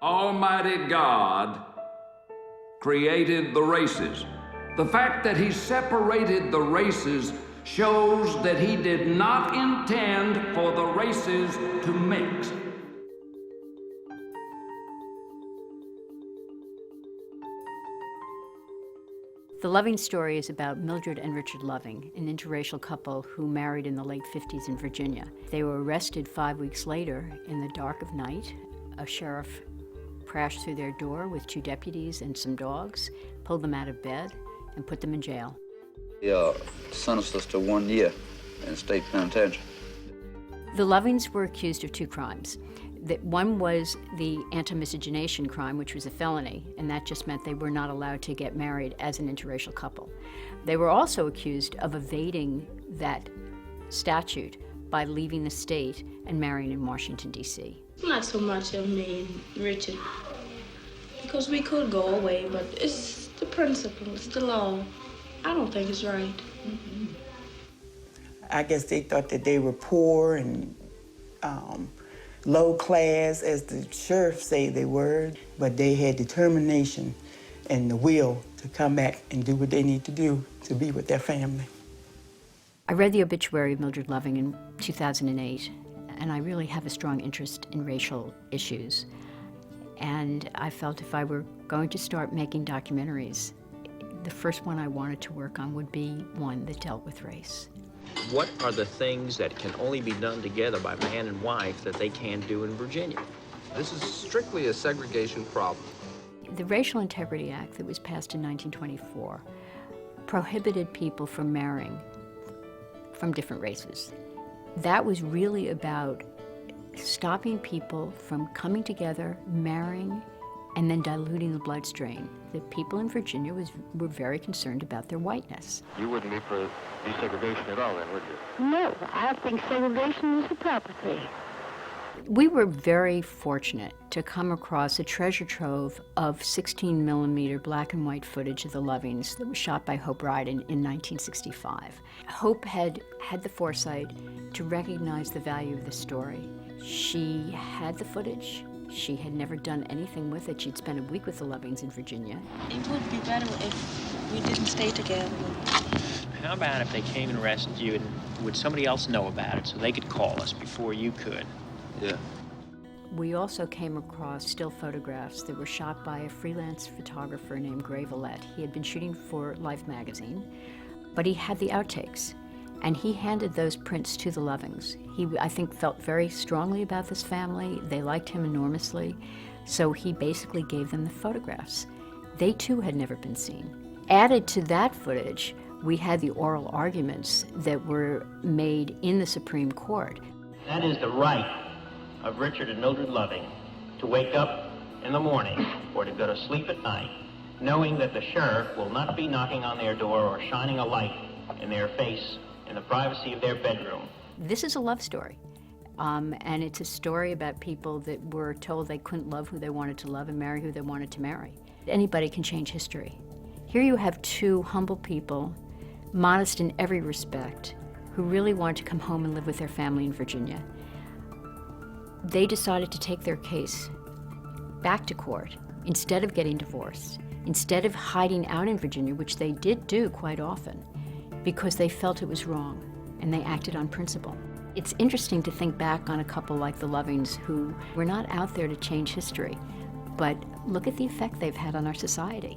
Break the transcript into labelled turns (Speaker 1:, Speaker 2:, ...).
Speaker 1: Almighty God created the races. The fact that he separated the races shows that he did not intend for the races to mix.
Speaker 2: The Loving story is about Mildred and Richard Loving, an interracial couple who married in the late 50s in Virginia. They were arrested 5 weeks later in the dark of night. A sheriff crashed through their door with 2 deputies and some dogs, pulled them out of bed, and put them in jail.
Speaker 3: He sentenced us to 1 year in state penitentiary.
Speaker 2: The Lovings were accused of 2 crimes. One was the anti-miscegenation crime, which was a felony, and that just meant they were not allowed to get married as an interracial couple. They were also accused of evading that statute by leaving the state and marrying in Washington, D.C.
Speaker 4: Not so much of me and Richard, because we could go away, but it's the principle, it's the law. I don't think it's right. Mm-hmm.
Speaker 5: I guess they thought that they were poor and low class, as the sheriff say they were, but they had determination and the will to come back and do what they need to do to be with their family.
Speaker 2: I read the obituary of Mildred Loving in 2008, and I really have a strong interest in racial issues. And I felt if I were going to start making documentaries, the first one I wanted to work on would be one that dealt with race.
Speaker 6: What are the things that can only be done together by man and wife that they can't do in Virginia?
Speaker 7: This is strictly a segregation problem.
Speaker 2: The Racial Integrity Act that was passed in 1924 prohibited people from marrying from different races. That was really about stopping people from coming together, marrying, and then diluting the bloodstream. The people in Virginia were very concerned about their whiteness.
Speaker 8: You wouldn't be for desegregation at all then, would you?
Speaker 9: No, I think segregation is the proper thing.
Speaker 2: We were very fortunate to come across a treasure trove of 16mm black and white footage of the Lovings that was shot by Hope Ryden in 1965. Hope had the foresight to recognize the value of the story. She had the footage. She had never done anything with it. She'd spent a week with the Lovings in Virginia.
Speaker 4: It would be better if we didn't stay together.
Speaker 6: How about if they came and arrested you, and would somebody else know about it so they could call us before you could?
Speaker 3: Yeah.
Speaker 2: We also came across still photographs that were shot by a freelance photographer named Gray Vallette. He had been shooting for Life magazine, but he had the outtakes, and he handed those prints to the Lovings. He, I think, felt very strongly about this family. They liked him enormously, so he basically gave them the photographs. They too had never been seen. Added to that footage, we had the oral arguments that were made in the Supreme Court.
Speaker 10: That is the right of Richard and Mildred Loving to wake up in the morning or to go to sleep at night, knowing that the sheriff will not be knocking on their door or shining a light in their face in the privacy of their bedroom.
Speaker 2: This is a love story, and it's a story about people that were told they couldn't love who they wanted to love and marry who they wanted to marry. Anybody can change history. Here you have 2 humble people, modest in every respect, who really wanted to come home and live with their family in Virginia. They decided to take their case back to court instead of getting divorced, instead of hiding out in Virginia, which they did do quite often, because they felt it was wrong, and they acted on principle. It's interesting to think back on a couple like the Lovings who were not out there to change history, but look at the effect they've had on our society.